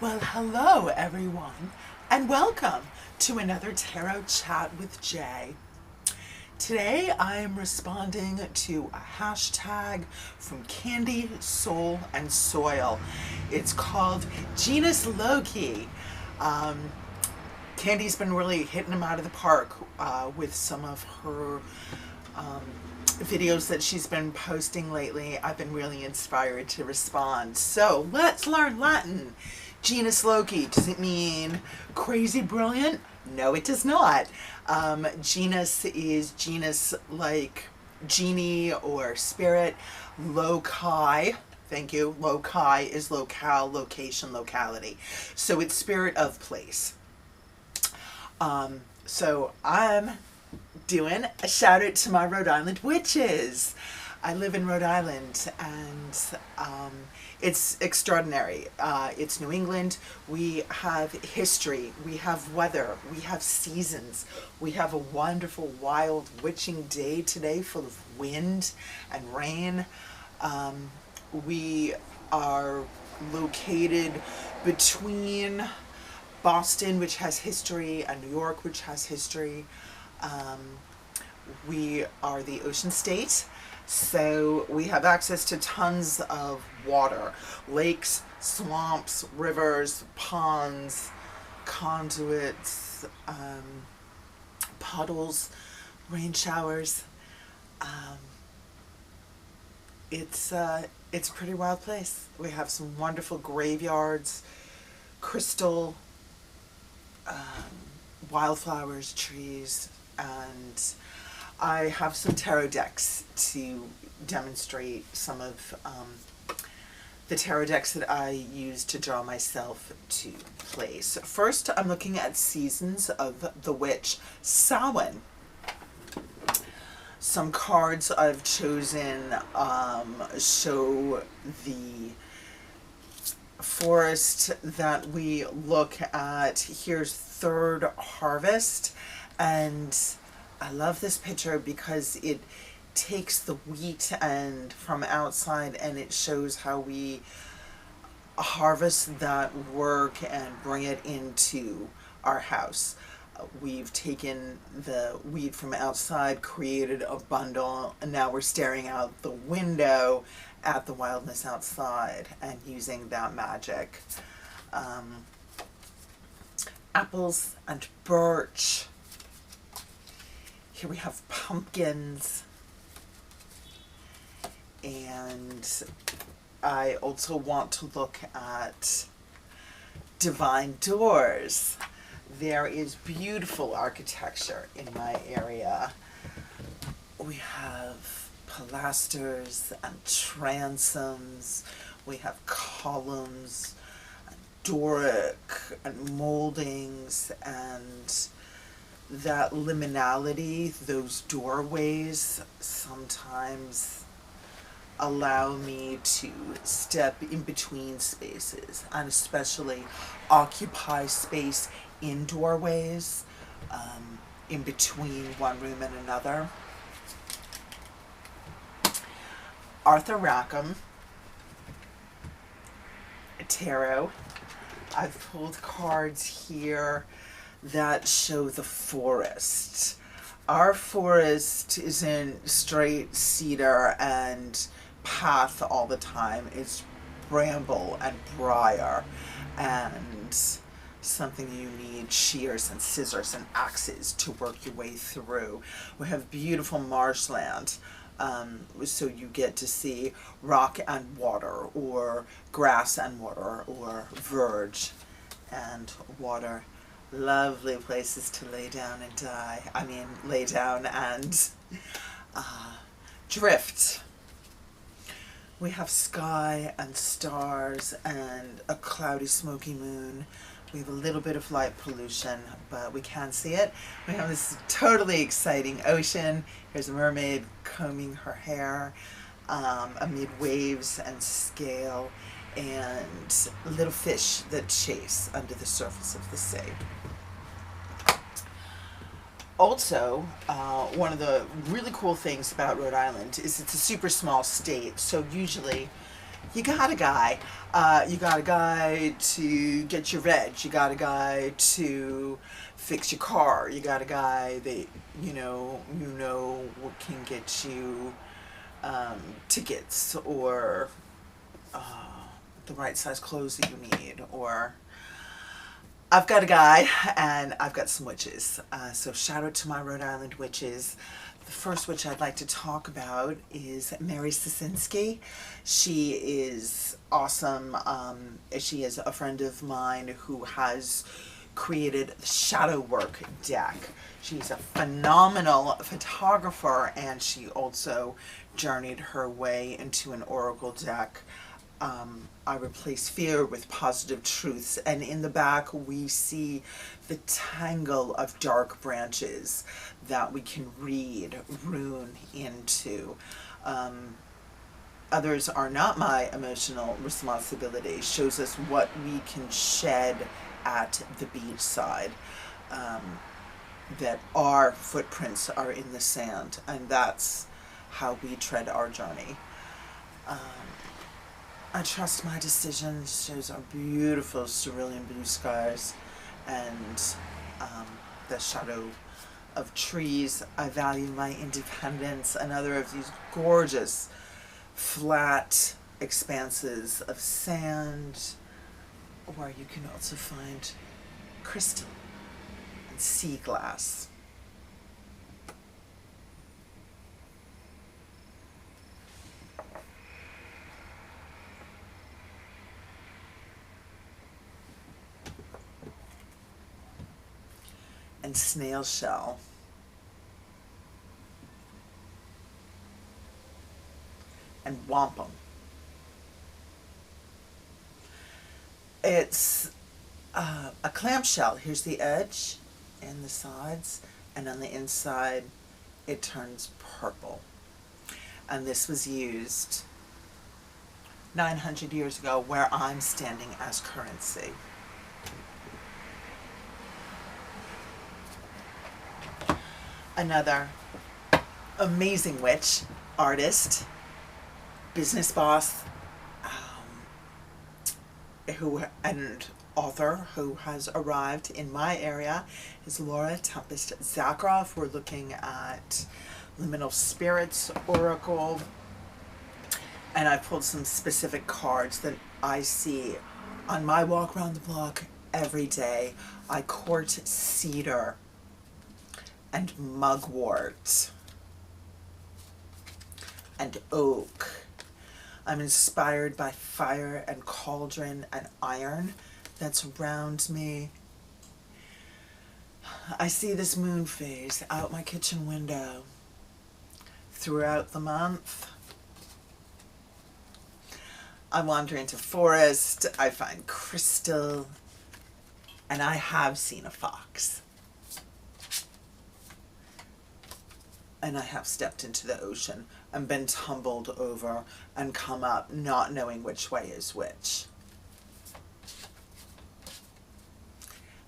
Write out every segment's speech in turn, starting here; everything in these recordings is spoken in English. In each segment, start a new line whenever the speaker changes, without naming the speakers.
Well, hello everyone, and welcome to another Tarot Chat with Jay. Today I am responding to a hashtag from Candy, Soul, and Soil. It's called Genus Loki. Candy's been really hitting them out of the park with some of her videos that she's been posting lately. I've been really inspired to respond. So let's learn Latin. Genus Loki, does it mean crazy brilliant? No, it does not. Genus is genus like genie or spirit. Loci, thank you. Loci is locale, location, locality. So it's spirit of place. So I'm doing a shout out to my Rhode Island witches. I live in Rhode Island, and it's extraordinary. It's New England. We have history, we have weather, we have seasons. We have a wonderful, wild, witching day today full of wind and rain. We are located between Boston, which has history, and New York, which has history. We are the ocean state, so we have access to tons of water, lakes, swamps, rivers, ponds, conduits, puddles, rain showers. It's a pretty wild place. We have some wonderful graveyards, crystal, wildflowers, trees, and I have some tarot decks to demonstrate some of the tarot decks that I use to draw myself to place. First, I'm looking at Seasons of the Witch, Samhain. Some cards I've chosen show the forest that we look at. Here's Third Harvest, and I love this picture because it takes the wheat and from outside, and it shows how we harvest that work and bring it into our house. We've taken the wheat from outside, created a bundle, and now we're staring out the window at the wildness outside and using that magic. Apples and birch. Here we have pumpkins, and I also want to look at divine doors. There is beautiful architecture in my area. We have pilasters and transoms. We have columns, and Doric, and moldings, and that liminality, those doorways, sometimes allow me to step in between spaces and especially occupy space in doorways, in between one room and another. Arthur Rackham Tarot. I've pulled cards here that show the forest. Our forest isn't straight cedar and path all the time. It's bramble and briar, and something you need shears and scissors and axes to work your way through. We have beautiful marshland, so you get to see rock and water, or grass and water, or verge and water. Lovely places to lay down and die. I mean, lay down and drift. We have sky and stars and a cloudy, smoky moon. We have a little bit of light pollution, but we can see it. We have this totally exciting ocean. Here's a mermaid combing her hair amid waves and scale, and little fish that chase under the surface of the sea. Also, one of the really cool things about Rhode Island is it's a super small state, so usually You got a guy. You got a guy to get your veg. You got a guy to fix your car. You got a guy that what can get you tickets or the right size clothes that you need. Or I've got a guy and I've got some witches. So shout out to my Rhode Island witches. The first witch I'd like to talk about is Mary Sisinski. She is awesome. She is a friend of mine who has created the Shadowwork deck. She's a phenomenal photographer, and she also journeyed her way into an oracle deck. I replace fear with positive truths, and in the back we see the tangle of dark branches that we can read rune into. Others are not my emotional responsibility. Shows us what we can shed at the beachside. That our footprints are in the sand, and that's how we tread our journey. I trust my decisions. Shows our beautiful cerulean blue skies and the shadow of trees. I value my independence. Another of these gorgeous flat expanses of sand, where you can also find crystal and sea glass. And snail shell. And wampum. It's a clamshell. Here's the edge and the sides, and on the inside it turns purple. And this was used 900 years ago where I'm standing as currency. Another amazing witch, artist, business boss, and author who has arrived in my area is Laura Tempest Zakroff. We're looking at liminal spirits oracle, and I pulled some specific cards that I see on my walk around the block every day. I court cedar and mugwort and oak. I'm inspired by fire and cauldron and iron that's around me. I see this moon phase out my kitchen window throughout the month. I wander into forest, I find crystal, and I have seen a fox. And I have stepped into the ocean and been tumbled over and come up not knowing which way is which.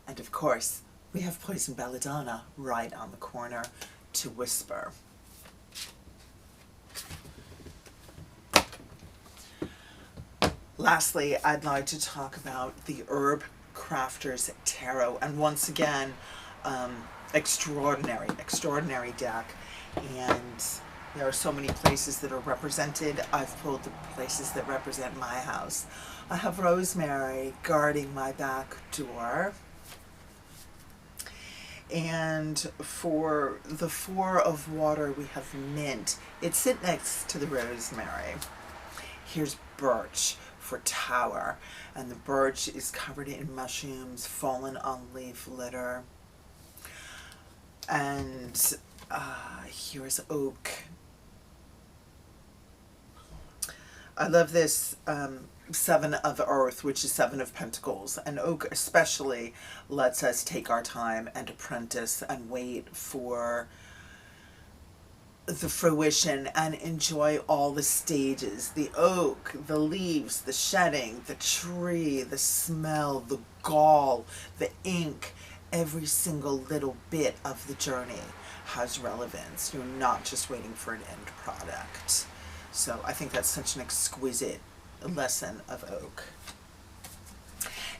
And of course, we have poison belladonna right on the corner to whisper. Lastly, I'd like to talk about the Herb Crafters Tarot, and once again, extraordinary deck. And there are so many places that are represented. I've pulled the places that represent my house. I have rosemary guarding my back door. And for the Four of Water, we have mint. It's sit next to the rosemary. Here's birch for tower. And the birch is covered in mushrooms, fallen on leaf litter. And here's oak. I love this Seven of Earth, which is Seven of Pentacles. And oak especially lets us take our time and apprentice and wait for the fruition and enjoy all the stages. The oak, the leaves, the shedding, the tree, the smell, the gall, the ink. Every single little bit of the journey has relevance. You're not just waiting for an end product. So I think that's such an exquisite lesson of oak.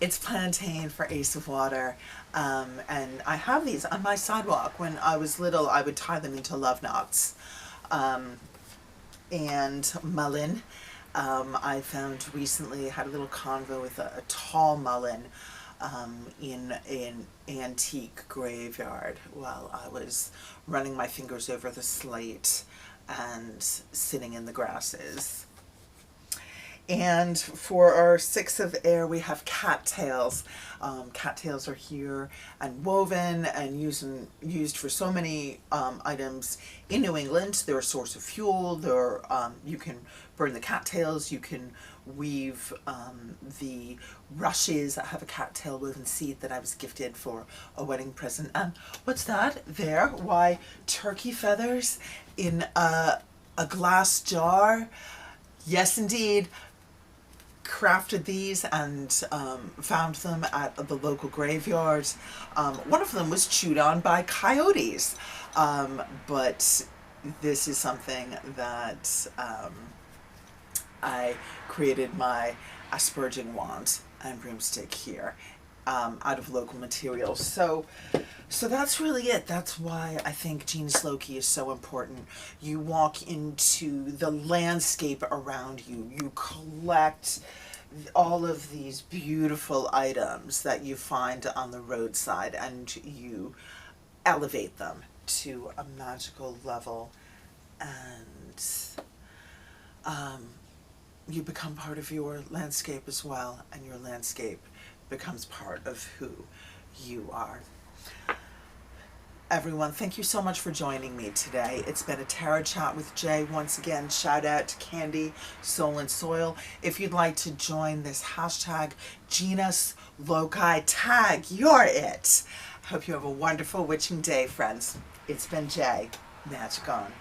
It's plantain for Ace of Water, and I have these on my sidewalk. When I was little, I would tie them into love knots. And mullein, I found recently, had a little convo with a tall mullein in an antique graveyard while I was running my fingers over the slate and sitting in the grasses. And for our 6 of air, we have cattails. Cattails are here and woven and used for so many items in New England. They're a source of fuel. They're, you can burn the cattails. You can weave the rushes. I have a cattail woven seat that I was gifted for a wedding present. And what's that there? Why, turkey feathers in a glass jar. Yes, indeed. Crafted these and found them at the local graveyards. One of them was chewed on by coyotes, but this is something that I created my asperging wand and broomstick here out of local materials. So that's really it. That's why I think Genius Loci is so important. You walk into the landscape around you. You collect all of these beautiful items that you find on the roadside and you elevate them to a magical level, and you become part of your landscape as well, and your landscape becomes part of who you are. Everyone, thank you so much for joining me today. It's been a Tarot Chat with Jay. Once again, shout out to Candy, Soul and Soil. If you'd like to join this hashtag Genius Loci tag, you're it. Hope you have a wonderful witching day, friends. It's been Jay. Magic on.